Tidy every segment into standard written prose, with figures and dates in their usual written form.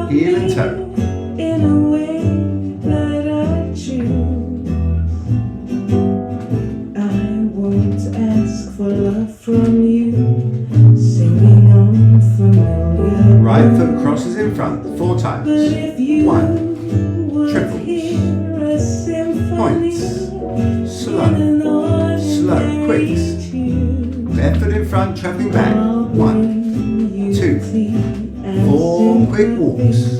heel and toe. In a way that I choose. I won't ask for love from you, singing unfamiliar. Right foot crosses in front 4 times. But if you 1, would triples, hear a symphony points, slow, in an slow, ordinary quicks. tune, Left foot in front, travelling back. I'll 1, bring you 2, tea and 4 quick walks. sympathy.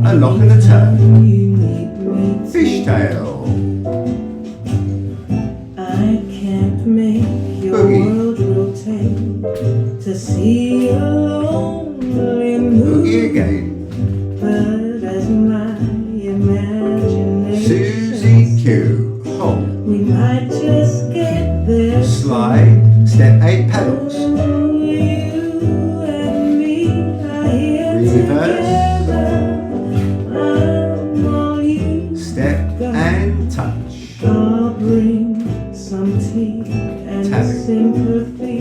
A lock and a turn. You need me to. Fishtail. I can't make your Boogie. world rotate to see a lonely Boogie moon, again. but as my imagination Susie Q. Hold. we might just get there. Slide. Step 8 pedals. You and me are here Reverse. together. I'm all you Step and touch. I'll bring some tea and Tapping. sympathy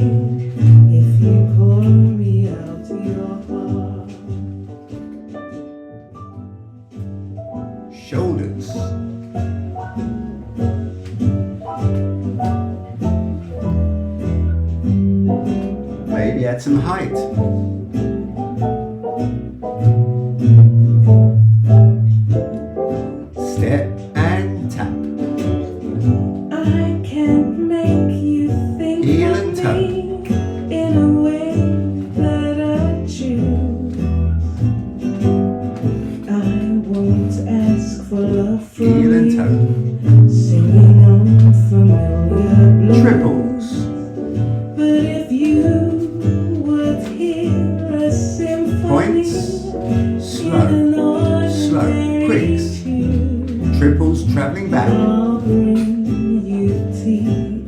if you pour me out your heart. Shoulders. Maybe add some height. Step and tap. I can't make you think Heel of and toe. me in a way that I choose. I won't ask for love from Heel and you, toe. singing unfamiliar blues. Triples. But if you would hear a symphony Points. Slow. in an Slow. ordinary Quicks. tune, Triples travelling back. I'll bring you tea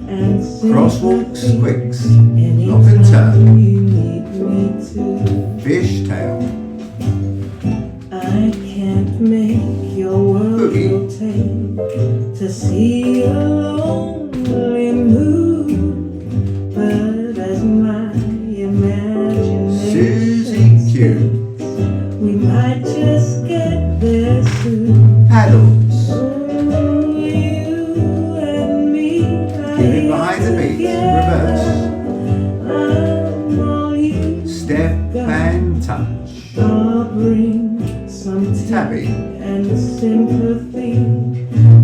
and Crosswalks. sympathy. Quicks. Anytime Lock and turn. you need me to. Fishtail. I can't make your world Boogie. rotate to see a lonely moon, but as my imagination Susie Q. we might just get there soon. Paddles. Oh, you and me are Give it here behind the beat. together. I'm all you Step and touch. I'll bring some tea Tabby. and sympathy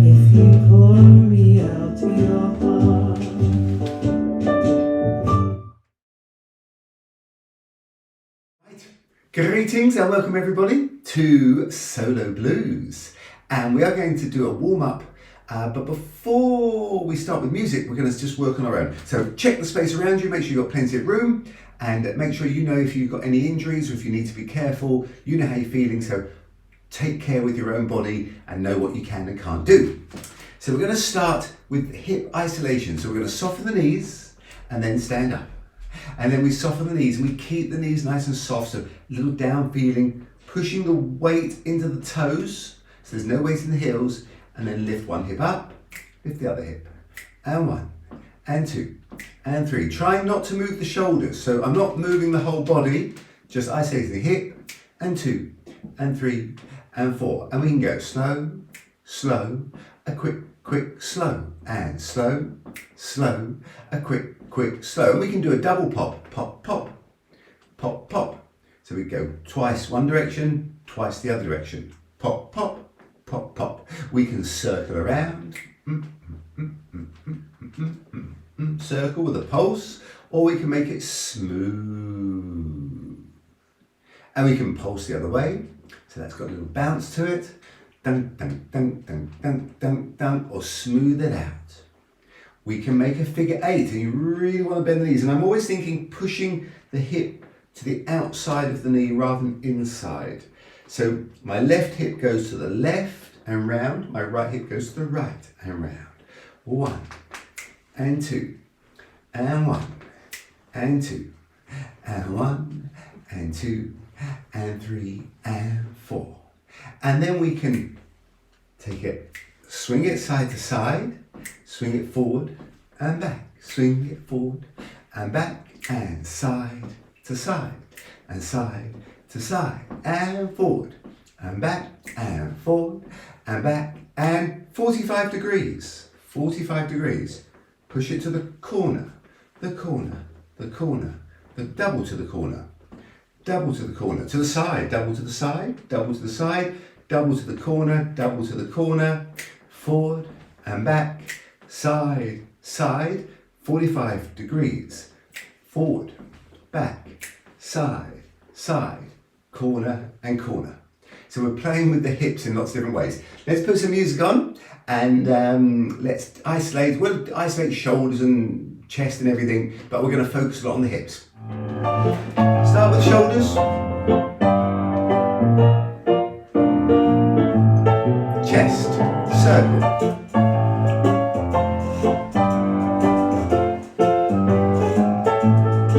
if you pour me out your heart. Right. Greetings and welcome everybody to Solo Blues. And we are going to do a warm-up, but before we start with music, we're going to just work on our own. So check the space around you, make sure you've got plenty of room, and make sure you know if you've got any injuries or if you need to be careful, you know how you're feeling, so take care with your own body and know what you can and can't do. So we're going to start with hip isolation. So we're going to soften the knees and then stand up. And then we soften the knees and we keep the knees nice and soft, so a little down feeling, pushing the weight into the toes, so there's no weight in the heels, and then lift one hip up, lift the other hip, and 1, and 2, and 3. Trying not to move the shoulders, so I'm not moving the whole body, just isolating the hip, and 2, and 3, and 4. And we can go slow, slow, a quick, quick, slow, and slow, slow, a quick, quick, slow. And we can do a double pop, pop, pop, pop, pop. So we go twice one direction, twice the other direction. Pop, pop, pop, pop. We can circle around, circle with a pulse, or we can make it smooth. And we can pulse the other way. So that's got a little bounce to it. Dun, dun, dun, dun, dun, dun, dun, or smooth it out. We can make a figure 8, and you really want to bend the knees. And I'm always thinking pushing the hip to the outside of the knee rather than inside. So my left hip goes to the left and round, my right hip goes to the right and round. 1, and 2, and 1, and 2, and 1, and 2, and 3, and 4. And then we can take it, swing it side to side, swing it forward and back, swing it forward and back, and side to side, and side to side, and forward and back, and forward, and back, and 45 degrees. 45 degrees. Push it to the corner, the corner, the corner, the double to the corner, double to the corner, to the side, double to the side, double to the side, double to the corner, forward and back, side, side, 45 degrees, forward, back, side, side, corner and corner. So we're playing with the hips in lots of different ways. Let's put some music on and let's isolate. We'll isolate shoulders and chest and everything, but we're going to focus a lot on the hips. Start with shoulders. Chest, circle.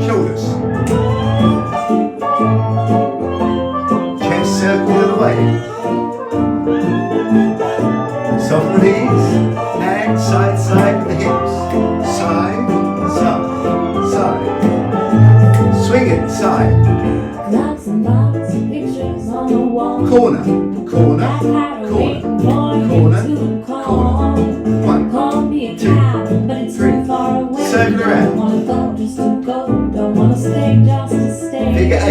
Shoulders. Chest, circle the other way. Soften the knees and side, side with the hips. Side, side, side. Swing it, side. Corner, corner, corner, corner, corner. 1, 2, 3. Circle around. Figure 8.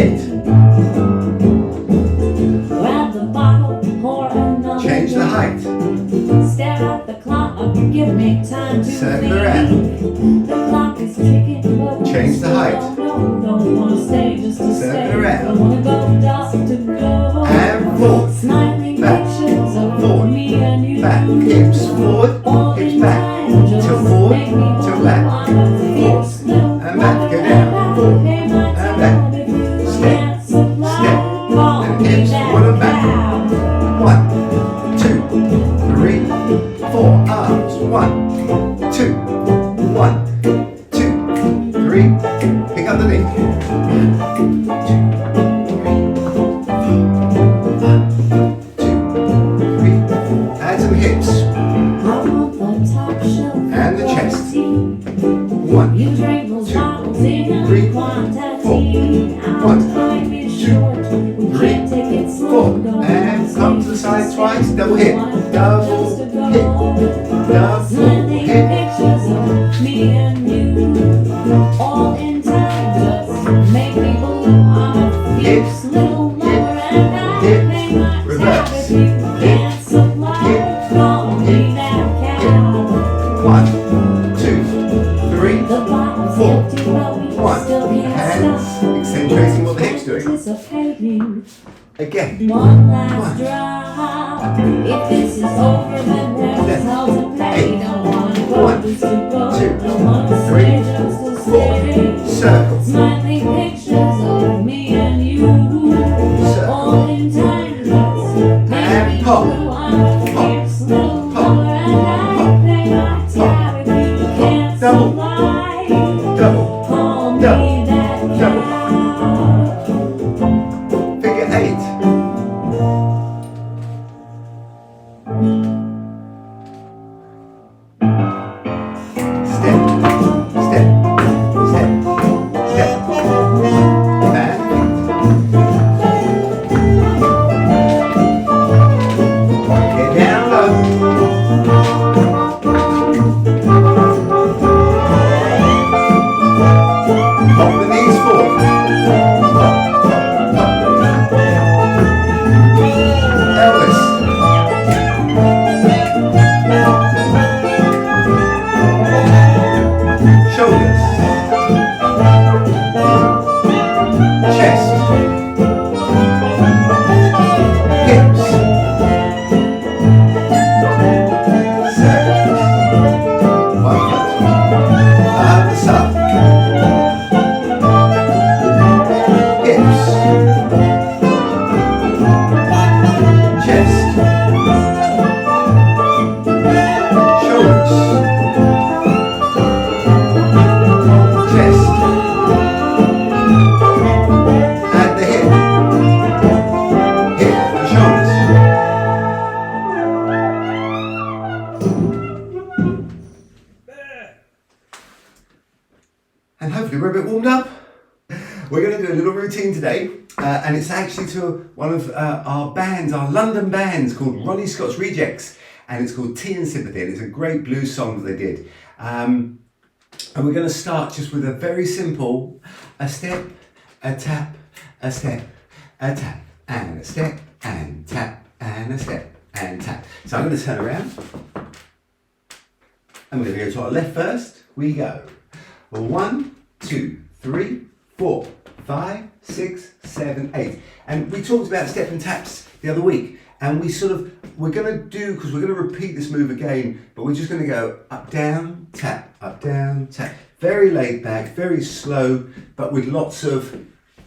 Change the height. Stare at the clock, give me time to Circle around. The clock is ticking, but Change the height. Don't wanna stay just to stay. Circle around. Don't wanna go just to go. And forward. Smiling Back. pictures of Forward. me and you. Back. Hips forward. Hips back. Till forward. Till back. Forward. And back. Go down. Forward. And back. Step. Step. And hips forward and back. 1, 2, 3, 4. Arms. 1, 2, 1, 2, 3. Pick up the knee. 2, 3. Add some hips and the chest. 1, 2, 3, 4. 1, 2, 3, 4. And come to the side twice. Double hip. Double hip. Double hip. Pictures of me and you, all in time, just make me believe I'm a fierce little lover, and I pay my tab Reverse. if you can't supply. Call me that cow. 1, 2, 3, The bottle's 4. empty, but we 1. still can't Hands stop accentuating what the hips doing. anticipating Again. one last drop. If this is over, then there's hell to pay. Don't wanna go 1, just to go. 2, Don't wanna 3, stay just to 4. stay. Circle. Smiling pictures of me and you, all in time. And pop. I'm a fierce little lover, and I pay my tab if you can't Double. supply. Double. Call me Double. that Double. cow. Figure 8. Step, step, step, step. Back. Get routine today, and it's actually to one of our bands, our London bands, called Ronnie Scott's Rejects, and it's called Tea and Sympathy, and it's a great blues song that they did. And we're going to start just with a very simple, a step, a tap, a step, a tap, and a step, and tap, and a step, and tap. So I'm going to turn around, and we're going to go to our left first. We go 1, 2, 3, 4, 5, 6, 7, 8. And we talked about step and taps the other week, and we're going to do, because we're going to repeat this move again, but we're just going to go up, down, tap, tap. Very laid back, very slow, but with lots of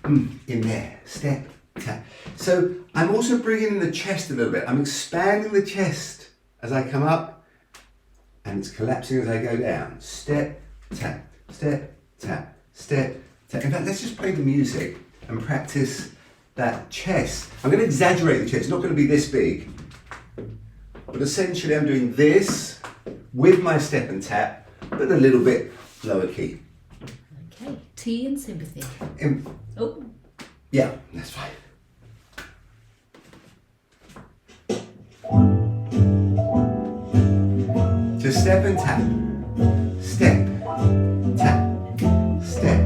in there. Step, tap. So I'm also bringing in the chest a little bit. I'm expanding the chest as I come up, and it's collapsing as I go down. Step, tap, step, tap, step, tap. In fact, let's just play the music and practice that chest. I'm going to exaggerate the chest. It's not going to be this big, but essentially I'm doing this with my step and tap, but a little bit lower key. Okay, tea and sympathy. Oh. Yeah, that's fine. Just step and tap. Step, tap, step,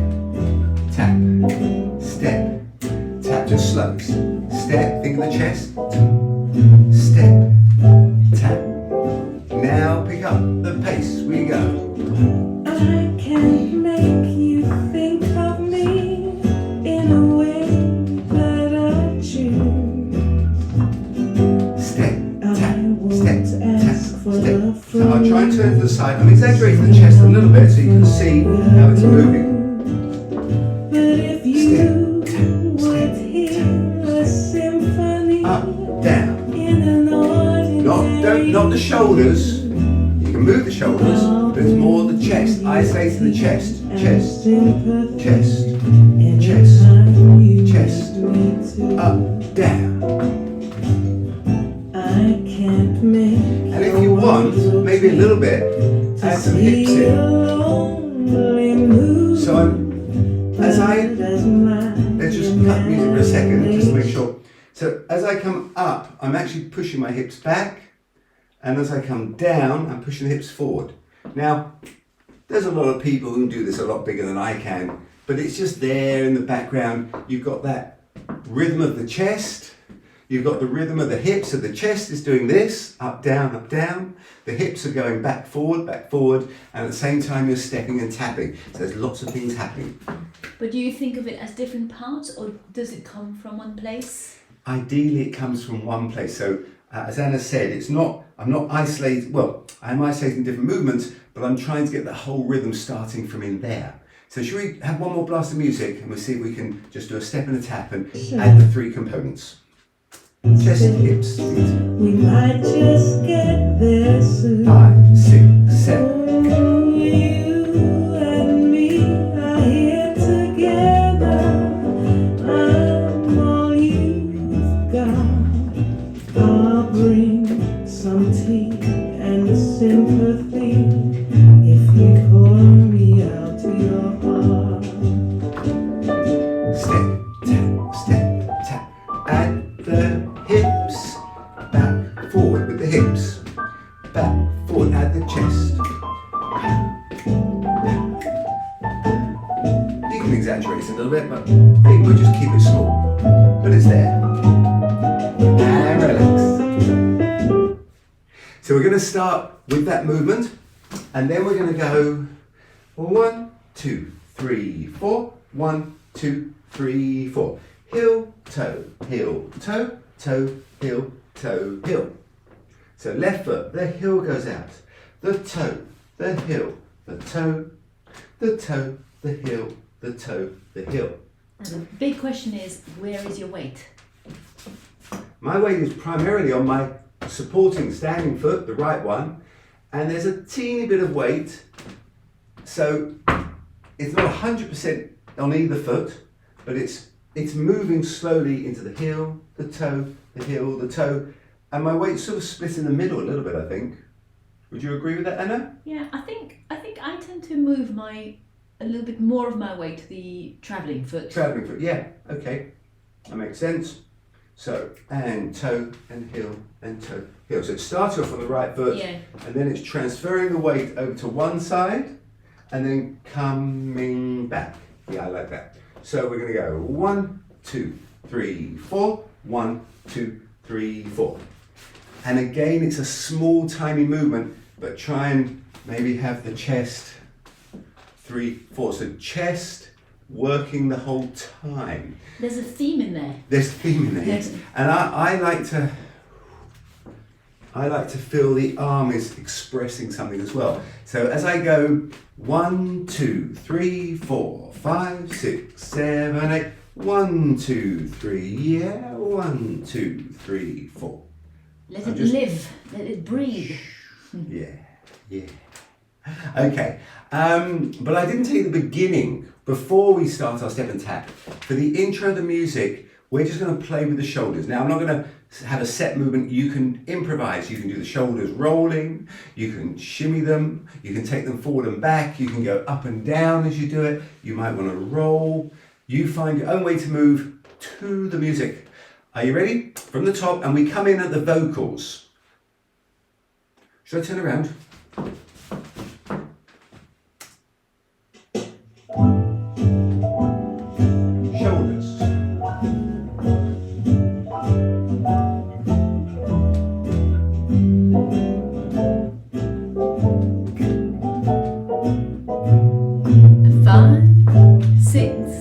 tap, step, tap. Just slow. Step, think of the chest. Step, tap. Now pick up the pace. We go. I can make you think of me in a way that I choose. Step, tap, step, tap, step. So I'll try and turn to the side. I'm exaggerating the chest a little bit so you can see how it's moving. But if you would hear a symphony Up, down. in an ordinary Not the shoulders. You can move the shoulders, but it's more the chest. Isolating the chest. Chest, chest, chest, chest. Up, down. I can't make. And if you want, maybe a little bit, add some hips in. So let's just cut music for a second, just to make sure. So as I come up, I'm actually pushing my hips back, and as I come down, I'm pushing the hips forward. Now, there's a lot of people who can do this a lot bigger than I can, but it's just there in the background. You've got that rhythm of the chest. You've got the rhythm of the hips, so the chest is doing this, up, down, up, down. The hips are going back, forward, and at the same time you're stepping and tapping. So there's lots of things happening. But do you think of it as different parts, or does it come from one place? Ideally, it comes from one place. So as Anna said, I'm not isolating, well, I'm isolating different movements, but I'm trying to get the whole rhythm starting from in there. So should we have one more blast of music, and we'll see if we can just do a step and a tap and add the 3 components. Chest, hips, feet. We might just get there soon. 5, 6, 7. You and me are here together. I'm all you've got. I'll bring some tea and sympathy if you pour me out to your heart. Step, tap. Add the hips back, forward with the hips. Back, forward, add the chest. You can exaggerate it a little bit, but maybe we'll just keep it small. But it's there. And relax. So we're going to start with that movement, and then we're going to go 1, 2, 3, 4. 1, 2, 3, 4. Heel, toe, toe, heel, toe, heel. So left foot, the heel goes out. The toe, the heel, the toe, the toe, the heel, the toe, the heel. And the big question is, where is your weight? My weight is primarily on my supporting standing foot, the right one, and there's a teeny bit of weight, so it's not 100% on either foot, but it's moving slowly into the heel, the toe, the heel, the toe, and my weight's sort of split in the middle a little bit, I think. Would you agree with that, Anna? Yeah, I think I tend to move my a little bit more of my weight to the travelling foot. Travelling foot, yeah, okay. That makes sense. So, and toe and heel and toe, heel. So it starts off on the right foot, Yeah. and then it's transferring the weight over to one side and then coming back. Yeah, I like that. So we're going to go 1, 2, 3, 4. 1, 2, 3, 4. And again, it's a small, tiny movement, but try and maybe have the chest 3, 4. So chest working the whole time. There's a theme in there. There's a theme in there. Yes. And I like to feel the arm is expressing something as well. So as I go 1, 2, 3, 4, 5, 6, 7, 8. 1, 2, 3, yeah. 1, 2, 3, 4. Let it live. Let it breathe. Yeah. Okay. But I didn't tell you the beginning before we start our step and tap. For the intro of the music, we're just going to play with the shoulders. Now, I'm not going to have a set movement. You can improvise. You can do the shoulders rolling. You can shimmy them. You can take them forward and back. You can go up and down as you do it. You might want to roll. You find your own way to move to the music. Are you ready? From the top, and we come in at the vocals. Should I turn around? Shoulders. Five, 6,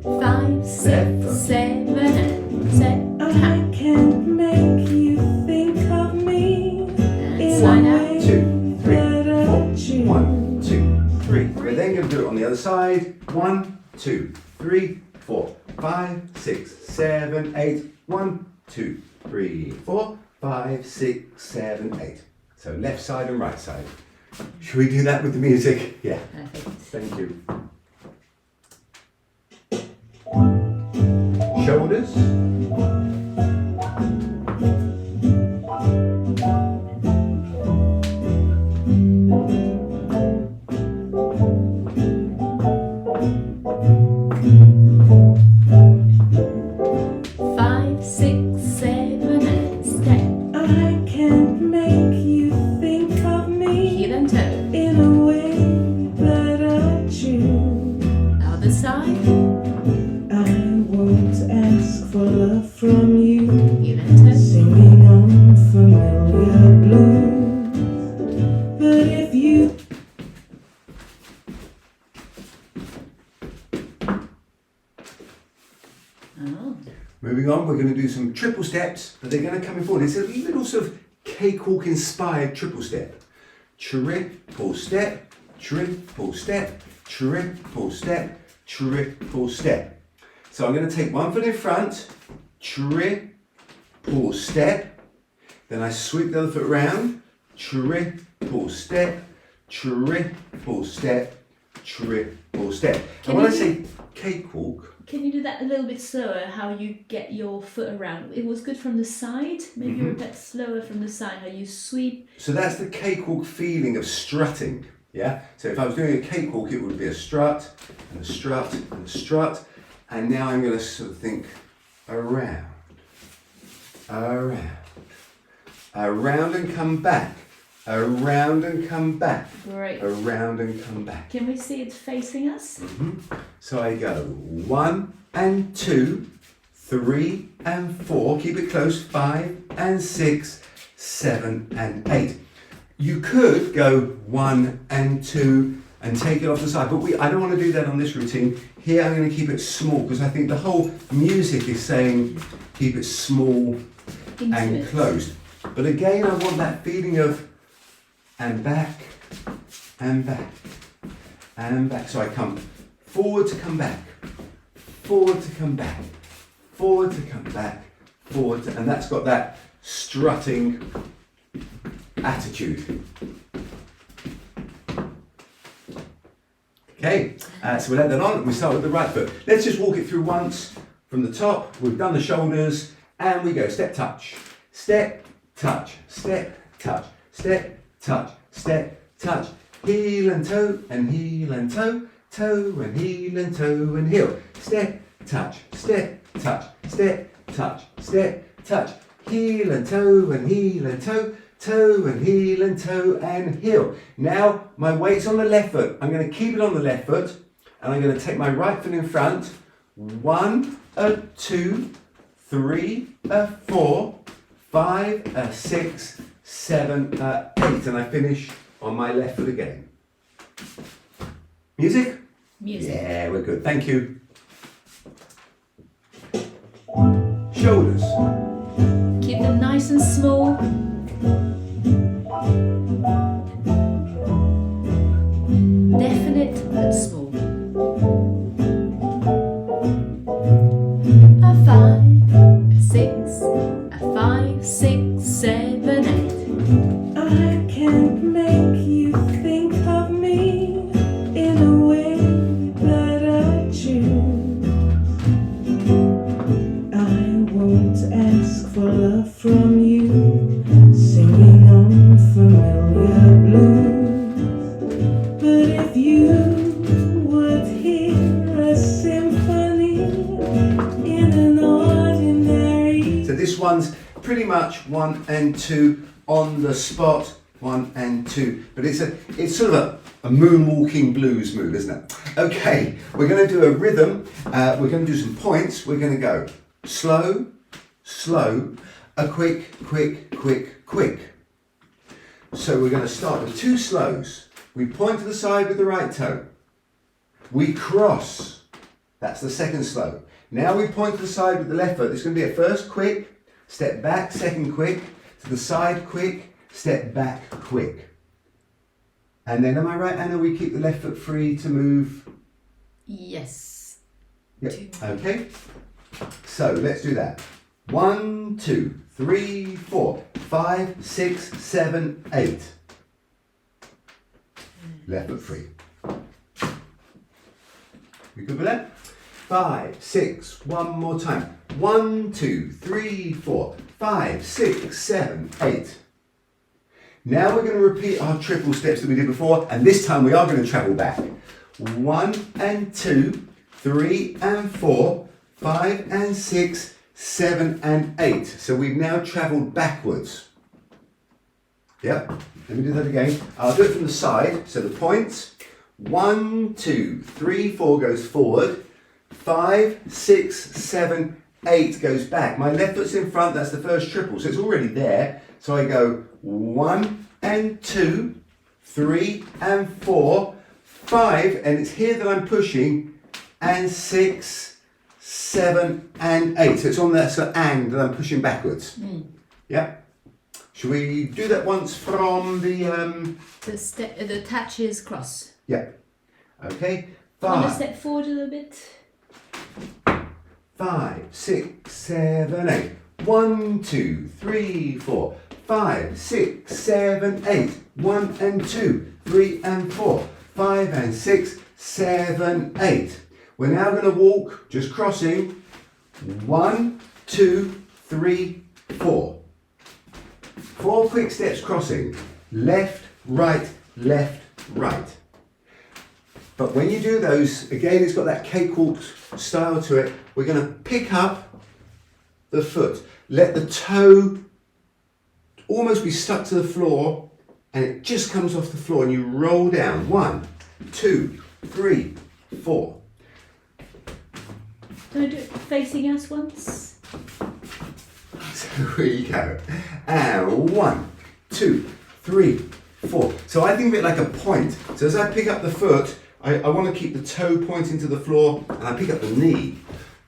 5, 6, 7, and set. I can't make you think of me And sign out. 2, 3, 4. 1, 2, 3. We're then going to do it on the other side. 1, 2, 3, 4, 5, 6, 7, 8. 1, 2, 3, 4, 5, 6, 7, 8. So left side and right side. Should we do that with the music? Yeah. Perfect. Thank you. Shoulders. Five, 6, 7, and step. I can't make you think of me Heel and toe. in a way that I choose. Other side. I won't ask for love from you, Heel and toe. singing unfamiliar blues. But if you Oh. Moving on, we're going to do some triple steps, but they're going to come in forward. It's a little sort of cakewalk inspired triple step. Triple step, triple step, triple step, triple step. So I'm going to take one foot in front, triple step, then I sweep the other foot around, triple step, triple step, triple step. And when I say cakewalk, Can you do that a little bit slower, how you get your foot around? It was good from the side. Maybe you're a bit slower from the side, how you sweep. so that's the cakewalk feeling of strutting, yeah? So if I was doing a cakewalk, it would be a strut, and a strut, and a strut, and now I'm going to sort of think around, around and come back, around and come back, Great. around and come back. Can we see it facing us? So I go 1 and 2, 3 and 4, keep it close, 5 and 6, 7 and 8. You could go 1 and 2 and take it off the side, but I don't want to do that on this routine. Here I'm going to keep it small because I think the whole music is saying keep it small and Intimate. closed. But again, I want that feeling of and back and back and back. So I come forward to come back, forward to come back, forward to come back, forward to, and that's got that strutting attitude. Okay, so we'll add that on. We start with the right foot. Let's just walk it through once from the top. We've done the shoulders and we go step, touch, step, touch, step, touch, step, touch, step, touch, heel and toe, toe and heel and toe and heel. Step, touch, step, touch, step, touch, step, touch. Heel and toe and heel and toe, toe and heel and toe and heel. Now my weight's on the left foot. I'm going to keep it on the left foot and I'm going to take my right foot in front. 1, 2, 3, 4, 5, 6, 7, 8, and I finish on my left foot again. Music? Music. Yeah, we're good. Thank you. Shoulders. Keep them nice and small. Definite but small. A 5, a 6, a 5, 6, 7, 8. I can't make you think of me in a way that I choose. I won't ask for love from you, singing unfamiliar blues. But if you would hear a symphony in an ordinary. So this one's pretty much 1 and 2 on the spot, 1 and 2. But it's sort of a moonwalking blues move, isn't it? Okay, we're going to do a rhythm. We're going to do some points. We're going to go slow, slow, a quick, quick, quick, quick. So we're going to start with 2 slows. We point to the side with the right toe. We cross. That's the second slow. Now we point to the side with the left foot. It's going to be at first quick, step back, second quick, to the side quick, step back quick. And then am I right, Anna, we keep the left foot free to move? Yes. Yep. Okay. So let's do that. 1, 2, 3, 4, 5, 6, 7, 8. Left foot free. We good with that? 5, 6, one more time. 1, 2, 3, 4, 5, 6, 7, 8. Now we're going to repeat our triple steps that we did before, and this time we are going to travel back. 1 and 2, 3 and 4, 5 and 6, 7 and 8. So we've now travelled backwards. Yep, let me do that again. I'll do it from the side, so the points. 1, 2, 3, 4 goes forward. 5, 6, 7, 8 goes back. My left foot's in front, that's the first triple, so it's already there. So I go 1 and 2, 3 and 4, 5, and it's here that I'm pushing, and 6, 7 and 8. So it's on that sort of and that I'm pushing backwards. Yeah. Should we do that once from the The touches cross. Yeah. Okay. Want to 5, step forward a little bit? 5, 6, 7, 8. 1, 2, 3, 4, 5, 6, 7, 8. 1 and 2, 3 and 4, 5 and 6, 7, 8. We're now going to walk, just crossing. 1, 2, 3, 4. 4 quick steps crossing. Left, right, left, right. But when you do those, again, it's got that cakewalk style to it. We're going to pick up the foot. Let the toe almost be stuck to the floor, and it just comes off the floor, and you roll down. 1, 2, 3, 4. Can I do it facing us once? So here you go. And 1, 2, 3, 4. So I think of it like a point. So as I pick up the foot, I want to keep the toe pointing to the floor, and I pick up the knee.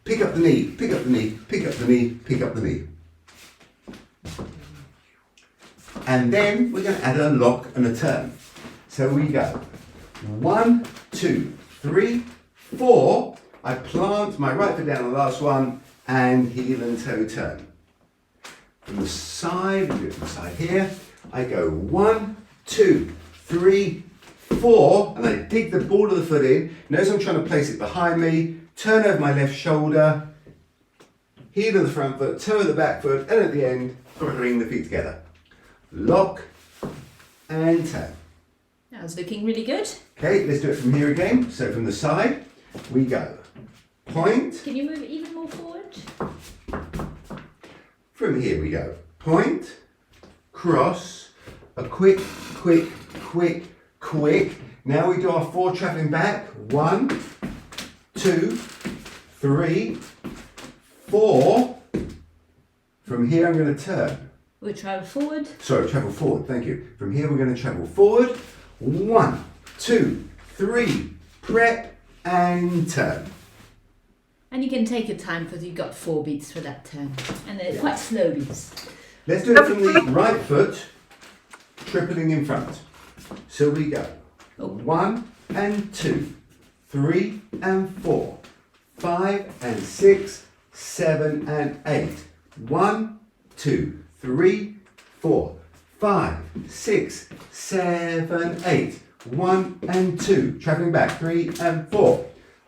Pick up the knee, pick up the knee, pick up the knee, pick up the knee. And then we're going to add a lock and a turn. So we go 1, 2, 3, 4. I plant my right foot down on the last one and heel and toe turn. From the side, we do it from the side here. I go 1, 2, 3, 4, and I dig the ball of the foot in. Notice I'm trying to place it behind me. Turn over my left shoulder, heel of the front foot, toe of the back foot, and at the end, bring the feet together. Lock and turn. That was looking really good. Okay, let's do it from here again. So from the side, we go. Point. Can you move it even more forward? From here we go. Point, cross, a quick, quick, quick, quick. Now we do our 4 travelling back. 1, 2, 3, 4. From here I'm going to turn. We'll travel forward. Sorry, travel forward, thank you. From here we're going to travel forward. 1, 2, 3, prep and turn. And you can take your time because you've got 4 beats for that turn. And they're quite slow beats. Let's do it from the right foot, tripling in front. So we go. 1 and 2, 3 and 4, 5 and 6, 7 and 8. 1, 2, 3, 4, 5, 6, 7, 8. 1 and 2, travelling back. 3 and 4,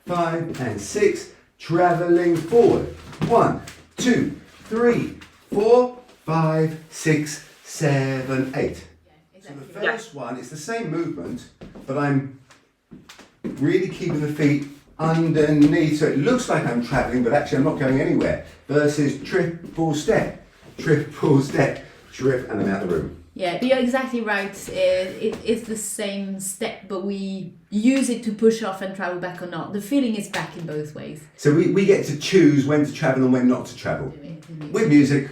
5 and 6, travelling forward. 1, 2, 3, 4, 5, 6, 7, 8. So the first one is the same movement, but I'm really keeping the feet underneath, so it looks like I'm travelling, but actually I'm not going anywhere. Versus triple step, trip, and I'm out of the room. Yeah, but you're exactly right. It's the same step, but we use it to push off and travel back or not. The feeling is back in both ways. So we get to choose when to travel and when not to travel. With music.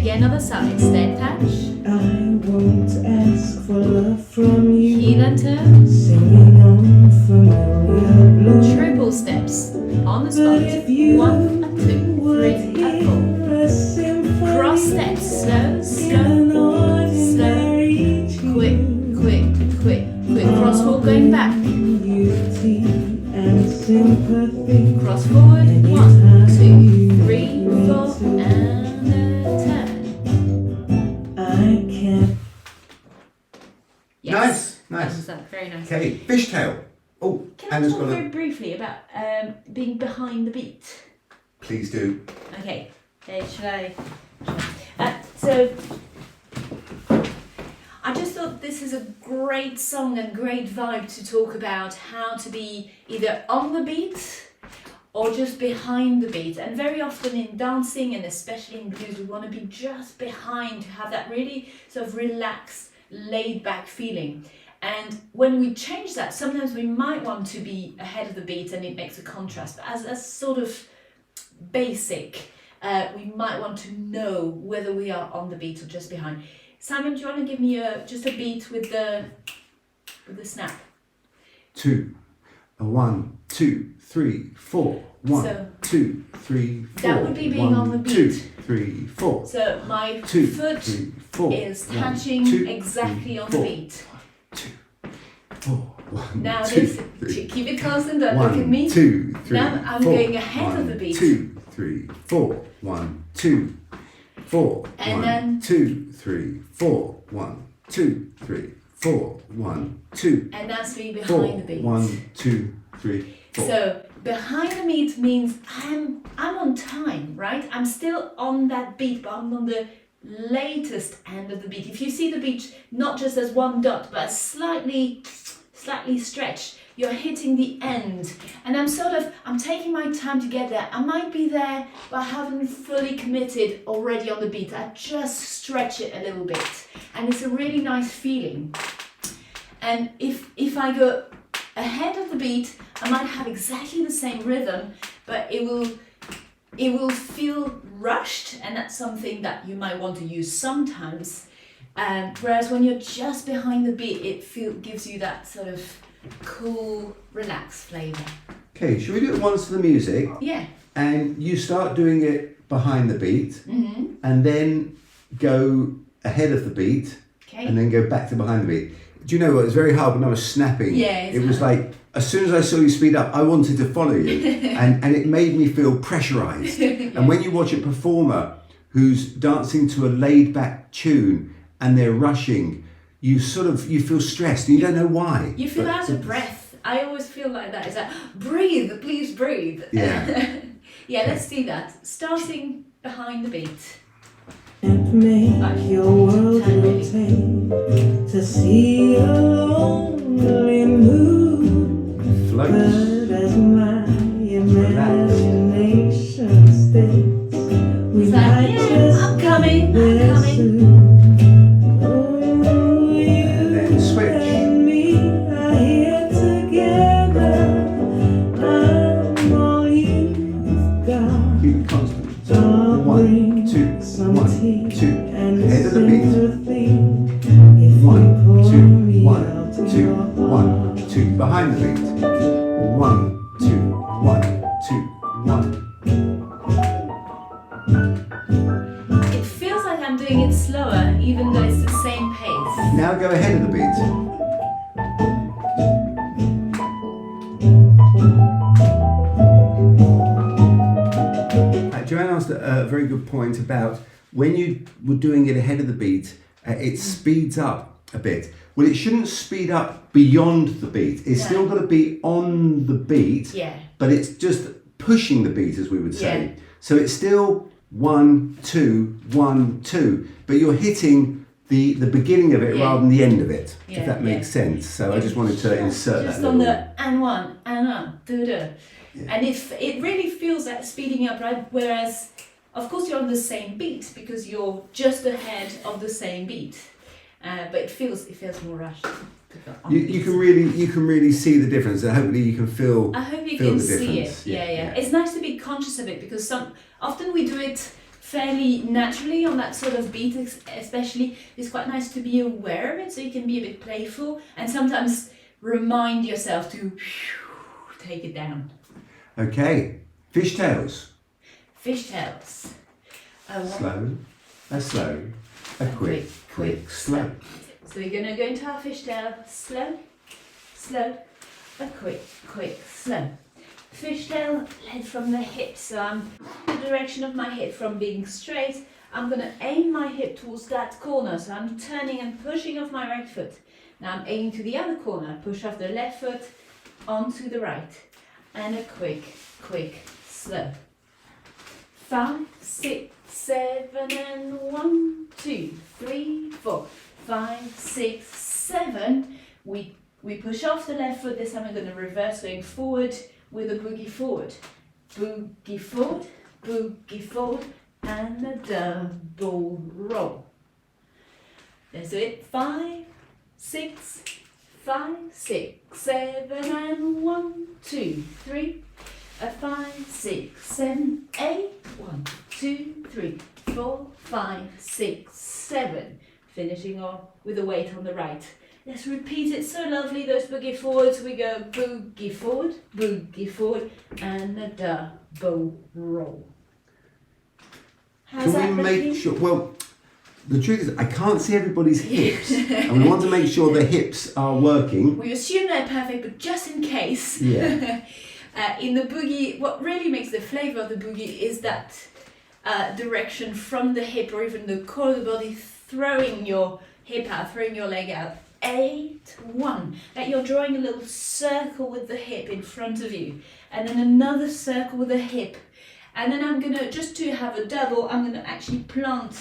Another side, step touch. I won't ask for love from you. Heel and turn. Singing on familiar blues. Triple steps on the spot. 1 and 2, 3 and 4. Cross steps, slow, slow, slow. Quick. Cross forward, going back. Beauty and sympathy. Cross forward. 1, 2, 3, 4, and a turn. I can't. Yes. Nice. Very nice. Okay, fishtail. Oh, Can I Anna's talk got very a... briefly about being behind the beat? Please do. Okay, shall I? So, I just thought this is a great song and great vibe to talk about how to be either on the beat or just behind the beat. And very often in dancing and especially in blues, we want to be just behind to have that really sort of relaxed, laid back feeling. And when we change that, sometimes we might want to be ahead of the beat and it makes a contrast. But as a sort of basic, we might want to know whether we are on the beat or just behind. Simon, do you want to give me just a beat with the snap? 2, 1, 2, 3, 4. 1, 2, 3, 4. That would be being on the beat. 2, 3, 4. So my 2, foot 3, 4. is 1, touching 2, exactly 3, on 4. the beat. 2, 4. 1, Now 2, this, 3. keep it constant, don't look at me. 1, 2, 3, Now I'm 4. going ahead 1, of the beat. 2, 3, 4. 1, 2, 4. And 1, then 2, 3, 4. 1, 2, 3, 4. 1, 2, And that's me 4. behind the beat. 1, 2, 3, 4. So behind the beat means I'm on time, right? I'm still on that beat, but I'm on the latest end of the beat. If you see the beat not just as one dot, but slightly stretched, you're hitting the end. And I'm taking my time to get there. I might be there, but I haven't fully committed already on the beat. I just stretch it a little bit. And it's a really nice feeling. And if I go ahead of the beat, I might have exactly the same rhythm, but it will feel rushed, and that's something that you might want to use sometimes. Whereas when you're just behind the beat, it gives you that sort of cool, relaxed flavour. Okay, should we do it once to the music? Yeah. And you start doing it behind the beat, Mm-hmm. and then go ahead of the beat, Okay. and then go back to behind the beat. Do you know what? It was very hard when I was snapping. Yeah, it was like, as soon as I saw you speed up, I wanted to follow you. and it made me feel pressurized. And when you watch a performer who's dancing to a laid back tune and they're rushing, you feel stressed and you don't know why. You feel out of breath. I always feel like that. It's like, breathe, please breathe. Yeah. Yeah, let's do that. Starting behind the beat. And make your world rotate to see a lonely mood. Floats. But as my imagination states, we It's like, might yeah, just I'm coming, be I'm there coming. soon. Oh, you And then switch. and me are here together. I'm all you've got. Keep it constant. So I'll 1, 2, bring some 1, tea 2. and Head of the beat. sympathy. If you 1, pour 2, me 1, out of 2, your 1, 2. Behind the beat. 1, 2, 1, 2, 1. It feels like I'm doing it slower, even though it's the same pace. Now go ahead of the beat. Joanne asked a very good point about when you were doing it ahead of the beat, it speeds up a bit. Well, it shouldn't speed up beyond the beat. It's No. still got to be on the beat, Yeah. but it's just pushing the beat, as we would say. Yeah. So it's still 1, 2, 1, 2, but you're hitting the beginning of it Yeah. rather than the end of it, Yeah, if that makes yeah. sense. So I just wanted to insert Just that on little... the and one, da-da. And if it really feels like speeding up, right? Whereas, of course, you're on the same beat because you're just ahead of the same beat, but it feels more rushed. You can really see the difference, and hopefully you can feel. I hope you feel can the see it. difference. Yeah. It's nice to be conscious of it because often we do it fairly naturally on that sort of beat, especially. It's quite nice to be aware of it, so you can be a bit playful and sometimes remind yourself to take it down. Okay, fishtails. Fishtails. Slow, a slow, a quick, slow. So we're gonna go into our fishtail. Slow, a quick, slow. Fishtail led from the hip. So I'm the direction of my hip from being straight. I'm gonna aim my hip towards that corner. So I'm turning and pushing off my right foot. Now I'm aiming to the other corner. Push off the left foot onto the right. And a quick, slow. 5, 6, 7, and 1, 2, 3, 4, 5, 6, 7. We push off the left foot. This time we're going to reverse, going forward with a boogie forward. Boogie forward, and a double roll. Let's do it. 5, 6, 7, and 1, 2, 3. 5, 6, 7, 8. 1, 2, 3, 4, 5, 6, 7. Finishing off with the weight on the right. Let's repeat it. So lovely, those boogie forwards. We go boogie forward, and a double roll. How's that Can we make looking? sure? Well, the truth is, I can't see everybody's hips, and we want to make sure the hips are working. We assume they're perfect, but just in case. Yeah. In the boogie, what really makes the flavor of the boogie is that direction from the hip or even the core of the body, throwing your hip out, throwing your leg out. 8, 1. That you're drawing a little circle with the hip in front of you, and then another circle with the hip. And then I'm gonna, just to have a double, I'm gonna actually plant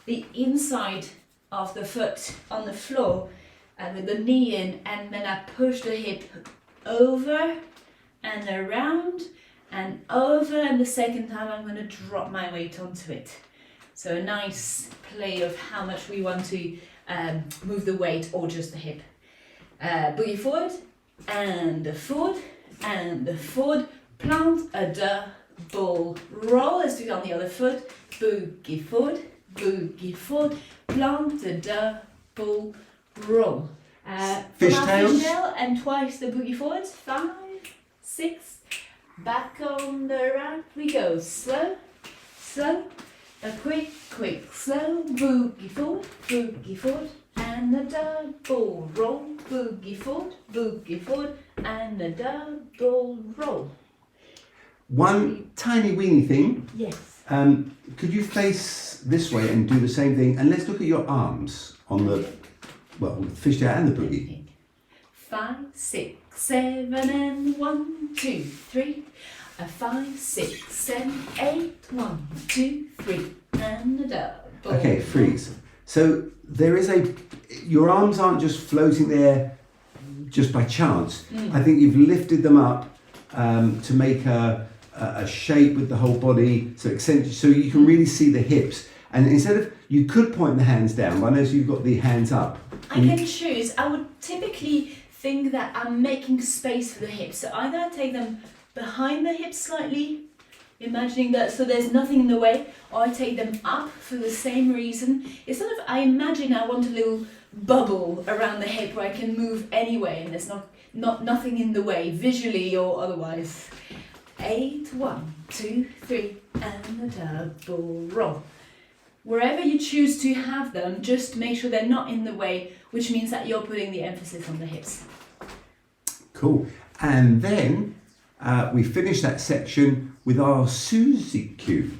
the inside of the foot on the floor with the knee in, and then I push the hip over and around and over, and the second time I'm going to drop my weight onto it. So a nice play of how much we want to move the weight or just the hip. Boogie forward and a forward and a forward, plant a double roll. Let's do it on the other foot. Boogie forward, plant a double roll. Fishtails. Fishtail and twice the boogie forwards. 5, 6, back on the right we go. Slow, a quick, slow. Boogie forward, and a double roll. Boogie forward, and a double roll. One tiny weeny thing. Yes. Could you face this way and do the same thing? And let's look at your arms on the, well, the fishtail and the boogie. 5, 6, 7, and 1, 2, 3. 5, 6, 7, 8. 1, 2, 3, and a double. Okay, freeze. So there is your arms aren't just floating there just by chance. I think you've lifted them up to make a shape with the whole body, so you can really see the hips. And instead of, you could point the hands down, but I notice you've got the hands up. I can choose. I would typically think that I'm making space for the hips. So either I take them behind the hips slightly, imagining that so there's nothing in the way, or I take them up for the same reason. It's sort of, I imagine I want a little bubble around the hip where I can move anyway and there's nothing in the way, visually or otherwise. 8, 1, 2, 3, and a double roll. Wherever you choose to have them, just make sure they're not in the way, which means that you're putting the emphasis on the hips. Cool. And then we finish that section with our Suzy cue.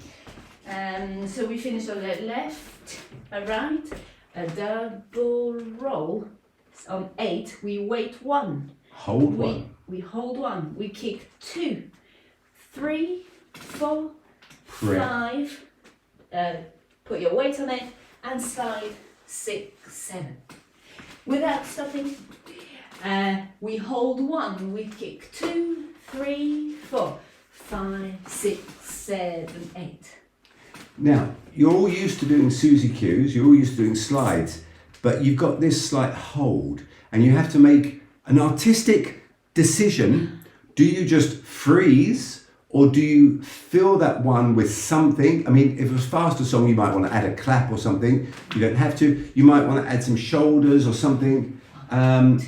So we finished on the left, a right, a double roll. On 8, we wait 1. Hold one. We hold 1. We kick 2, 3, 4, Prep. 5. Put your weight on it and slide 6, 7. Without stopping, we hold 1. We kick 2, 3, 4, 5, 6, 7, 8. Now, you're all used to doing Suzy cues, you're all used to doing slides, but you've got this slight hold, and you have to make an artistic decision. Do you just freeze, or do you fill that one with something? I mean, if it was a faster song, you might want to add a clap or something. You don't have to. You might want to add some shoulders or something. And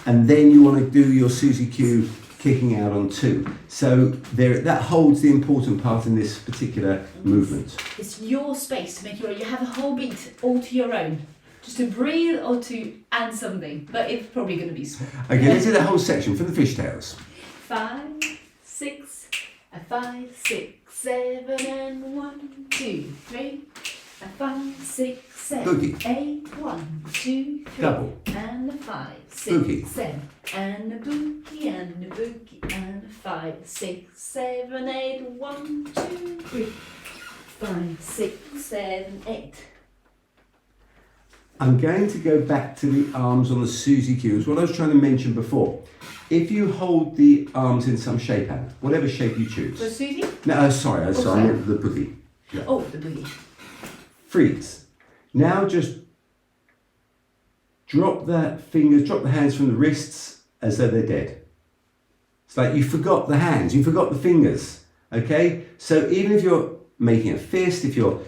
then you want to do your Suzy cue kicking out on 2. So that holds the important part in this particular movement. It's your space to make sure you have a whole beat all to your own. Just to breathe or to add something, but it's probably going to be small. Okay, let's do that whole section for the fishtails. 5, 6, 5, 6, 7, and 1, 2, 3. 5, 6, 7, Boogie. 8, 1, 2, 3. Double. And a 5, 6, Boogie. 7, and a boogie, and a boogie, and a 5, 6, 7, 8, 1, 2, 3. 5, 6, 7, 8. I'm going to go back to the arms on the Suzy cues. What I was trying to mention before. If you hold the arms in some shape, Anna, whatever shape you choose. For Suzy? No, sorry, I meant the boogie. Yeah. Oh, the boogie. Freeze. Now just drop the hands from the wrists as though they're dead. It's like you forgot the hands, you forgot the fingers. Okay? So even if you're making a fist, if you're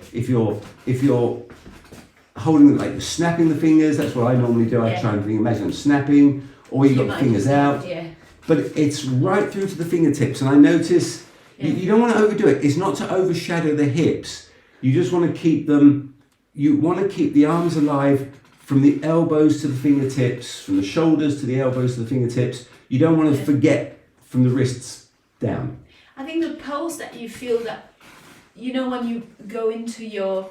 holding them like you're snapping the fingers, that's what I normally do. I try and imagine I'm snapping, or you've got the fingers out. Yeah. But it's right through to the fingertips, and I notice you don't want to overdo it. It's not to overshadow the hips. You just want to keep them. You want to keep the arms alive from the elbows to the fingertips, from the shoulders to the elbows to the fingertips. You don't want to forget from the wrists down. I think the pulse that you feel that, you know, when you go into your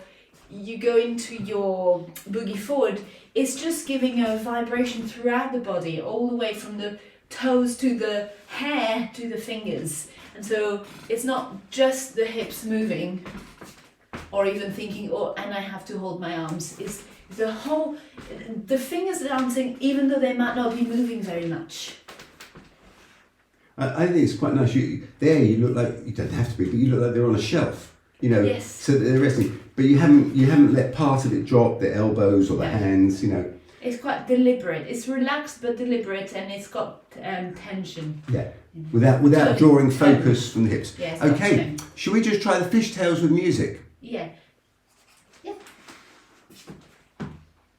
boogie forward, it's just giving a vibration throughout the body, all the way from the toes to the hair to the fingers. And so it's not just the hips moving or even thinking, oh, and I have to hold my arms. It's the fingers are dancing even though they might not be moving very much. I think it's quite nice. You look like, you don't have to be, but you look like they're on a shelf. You know, yes. So they're resting, but you haven't let part of it drop, the elbows or the hands. You know, it's quite deliberate. It's relaxed but deliberate, and it's got tension. Yeah, without drawing focus from the hips. Yes. Okay, should we just try the fishtails with music? Yeah. Yeah.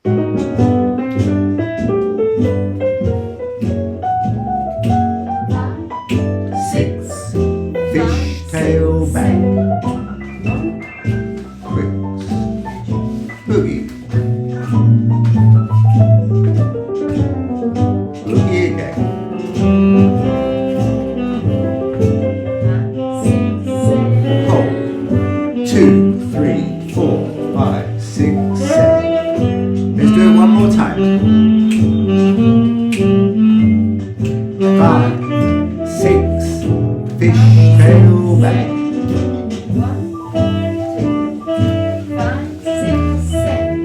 5, 6. Fishtail back. Quicks. Boogie. 5, 6, 7. Let's do it one more time. 5, 6, fish tail back. 1, 2, 5, 6, 7.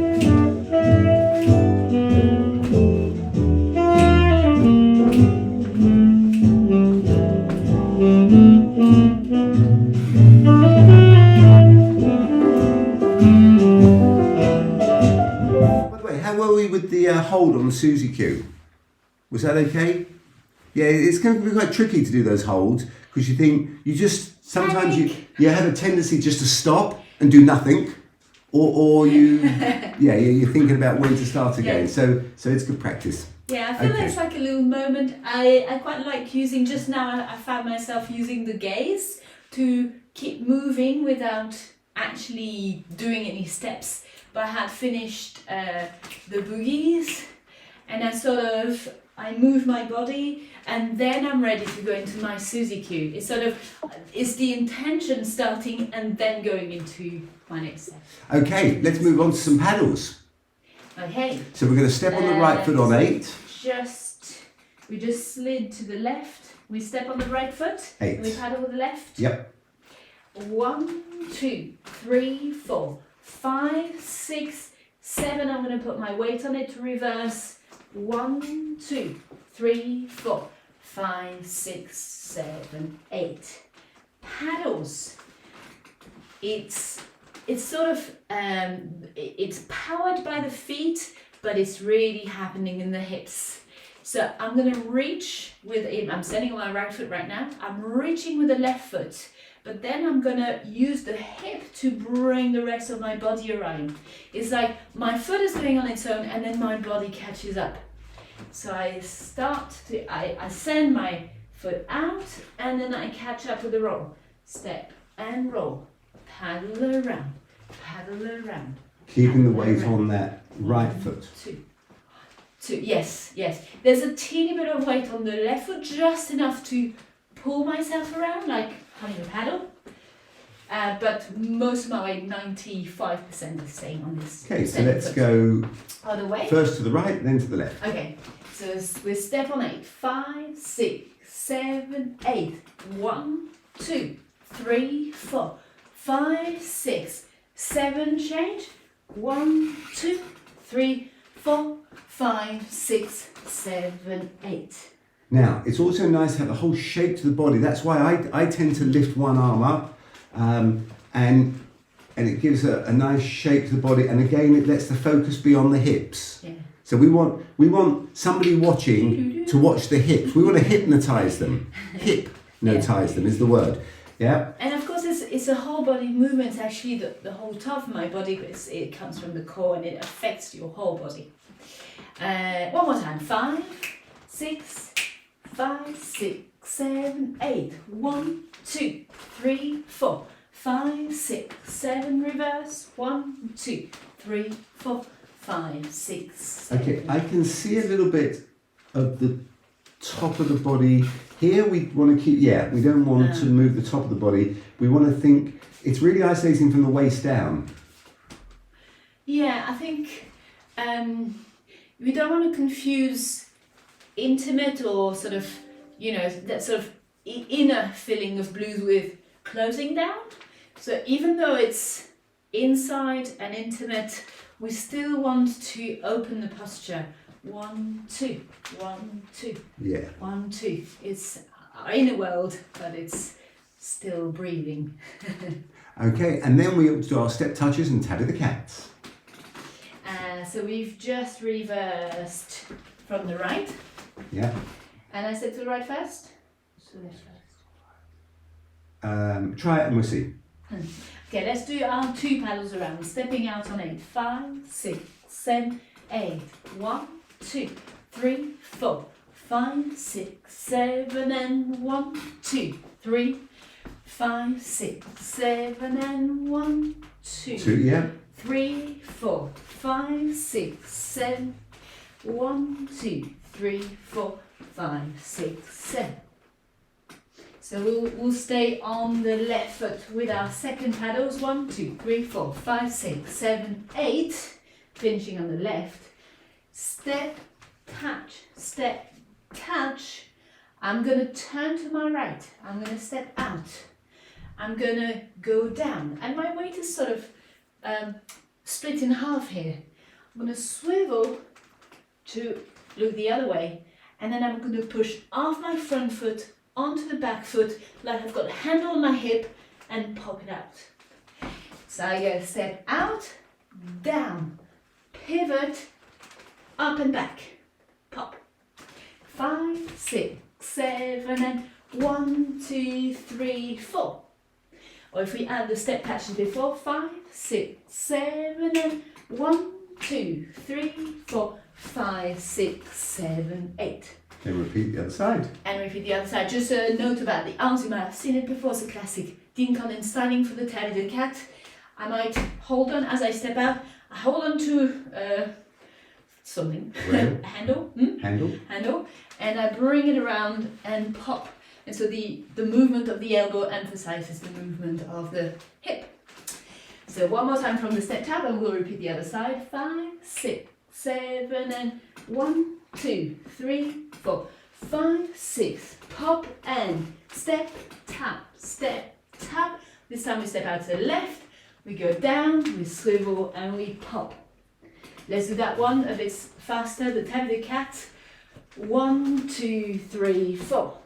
By the way, how were we with the hold on the Suzy cue? Was that okay? Yeah, it's going to be quite tricky to do those holds because you think sometimes you have a tendency just to stop and do nothing, or you're thinking about when to start again. Yeah. So it's good practice. Yeah, I feel Okay. it's like a little moment. I quite like using, just now I found myself using the gaze to keep moving without actually doing any steps. But I had finished the boogies and I move my body and then I'm ready to go into my Suzy cue. It's the intention starting and then going into my next step. Okay, let's move on to some paddles. Okay. So we're going to step on the right foot on 8. We just slid to the left. We step on the right foot. 8. We paddle with the left. Yep. 1, 2, 3, 4, 5, 6, 7. I'm going to put my weight on it to reverse. 1, 2, 3, 4, 5, 6, 7, 8. Paddles. It's sort of it's powered by the feet, but it's really happening in the hips. So I'm going to reach I'm standing on my right foot right now. I'm reaching with the left foot, but then I'm going to use the hip to bring the rest of my body around. It's like my foot is going on its own and then my body catches up. So I send my foot out and then I catch up with the roll. Step and roll. Paddle around. Paddle around. Keeping the paddle weight around. on that right foot. 2. Yes. There's a teeny bit of weight on the left foot, just enough to pull myself around, like having a paddle. But most of my weight, 95%, is staying on this. Okay, so center let's foot. go Other way. first to the right, then to the left. Okay, so we step on 8. 5, 6, 7, 8. 1, 2, 3, 4, 5, 6, 7. Change. 1, 2, 3, 4, 5, 6, 7, 8. Now, it's also nice to have the whole shape to the body. That's why I tend to lift one arm up, and it gives a nice shape to the body. And again, it lets the focus be on the hips. Yeah. So we want somebody watching to watch the hips. We want to hypnotize them. Hypnotize them is the word. Yeah. And of course, it's a whole body movement. Actually, the whole top of my body, it comes from the core and it affects your whole body. One more time. 5, 6, 5, 6, 7, 8. 1, 2, 3, 4, 5, 6, 7. Reverse. 1, 2, 3, 4, 5, 6, 7. Okay, I can see a little bit of the top of the body. Here we want to keep, we don't want to move the top of the body. We want to think, it's really isolating from the waist down. Yeah, I think we don't want to confuse intimate or sort of, that sort of inner feeling of blues with closing down. So even though it's inside and intimate, we still want to open the posture. 1, 2, 1, 2. Yeah. 1, 2. It's our inner world, but it's still breathing. Okay, and then we do our step touches and tatty the cats. So we've just reversed from the right. Yeah. And I step to the right first. So left first. Try it and we'll see. Okay, let's do our 2 paddles around. Stepping out on 8. 5, 6, 7, 8. 1, 2, 3, 4, 5, 6, 7, and 1, 2, 3, 5, 6, 7, and 1, 2. 2, yeah. 3, 4, 5, 6, 7. 1, 2, 3, 4, 5, 6, 7. So we'll stay on the left foot with our second paddles. 1, 2, 3, 4, 5, 6, 7, 8. Finishing on the left. Step, touch. I'm going to turn to my right. I'm going to step out. I'm going to go down. And my weight is sort of split in half here. I'm going to swivel to look the other way. And then I'm going to push off my front foot onto the back foot, like I've got a handle on my hip, and pop it out. So I go step out, down, pivot, up and back, pop. 5, 6, 7, and 1, 2, 3, 4. Or if we add the step patches before, 5, 6, 7, and 1, 2, 3, 4, 5, 6, 7, 8. Then repeat the other side. And repeat the other side. Just a note about the arms, you might have seen it before, it's a classic. Dean Condon styling for the tail of the cat. I might hold on as I step out. I hold on to something, a handle. Handle. And I bring it around and pop. And so the movement of the elbow emphasizes the movement of the hip. So one more time from the step tap, and we'll repeat the other side. 5, 6, 7, and 1, 2, 3, 4, 5, 6. Pop and step, tap, step, tap. This time we step out to the left. We go down, we swivel, and we pop. Let's do that one a bit faster. The tail of the cat. 1, 2, 3, 4.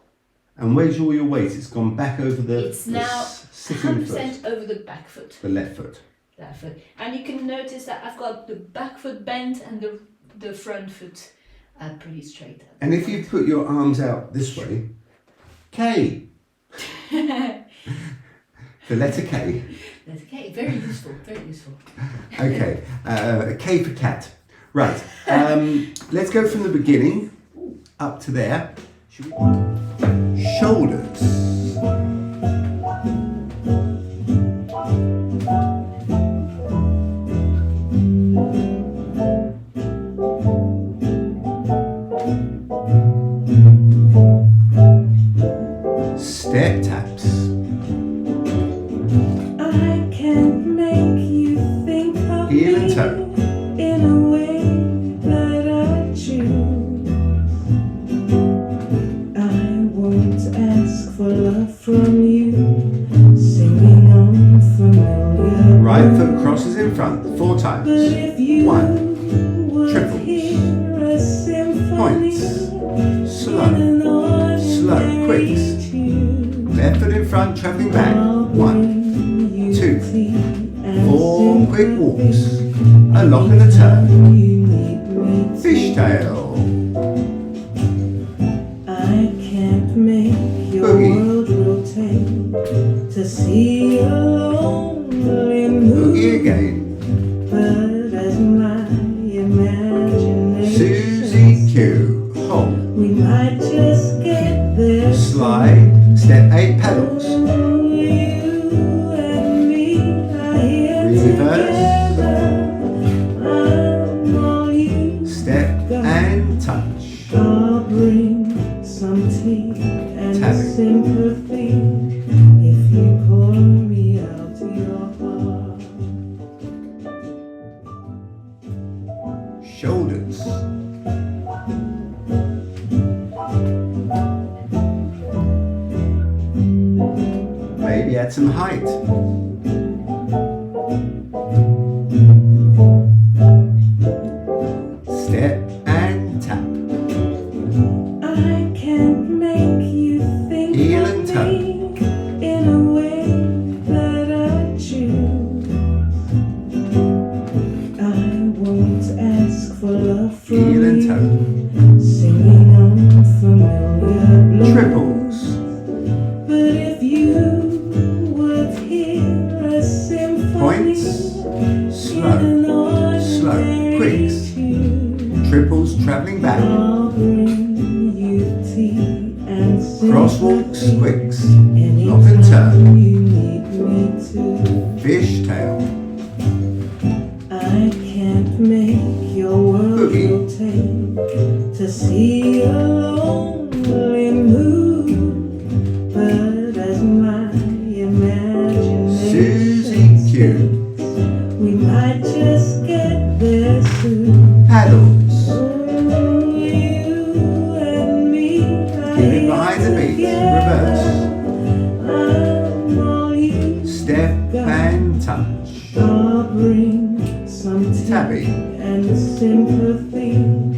And where's all your weight? It's gone back over the. It's now 100% over the back foot. The left foot. Left foot. And you can notice that I've got the back foot bent and the front foot pretty straight. And if you put your arms out this way, K. The letter K. Letter K. Very useful. Very useful. Okay. K for cat. Right. Let's go from the beginning up to there. Shoulders. Step taps. I can't make you think of Heel and me toe. in a way that I choose. I won't ask for love from you, singing unfamiliar. Right foot crosses in front 4 But times. if you 1. would Triples. hear a symphony Points. Slow. in an Slow. ordinary Quicks. tune, Left foot in front, travelling back. I'll 1. bring you 2. tea and 4 quick sympathy. walks. A lock and a turn. You need me to. Fishtail. I can't make your Boogie. world rotate to see a lonely moon. Boogie again. But as my imagination Susie Q. Hold. we might just get there. Slide. Step 8 pedals. Only you and me are here Reverse. together. I'm all you. Step and touch. I'll bring some tea and Tapping. sympathy if you pour me out your heart. Shoulders. Maybe add some height. Step and tap. I can't make you think Heel of and toe. me in a way that I choose. I won't ask for love from Heel and you, toe. singing unfamiliar blues. Triples. But if you would hear a symphony Points. in Slow. an Slow. ordinary Quicks. tune, Triples travelling back. I'll bring you tea and Crosswalks, sympathy. quicks. Anytime Lock and turn. you need me to. Fishtail. I can't make your world Boogie. rotate to see a lonely moon, but might just get there soon. Paddles. Oh, you and me, Keep it behind the beat. Reverse. I'm all you Step and touch. I'll bring some tea Tabby. and sympathy.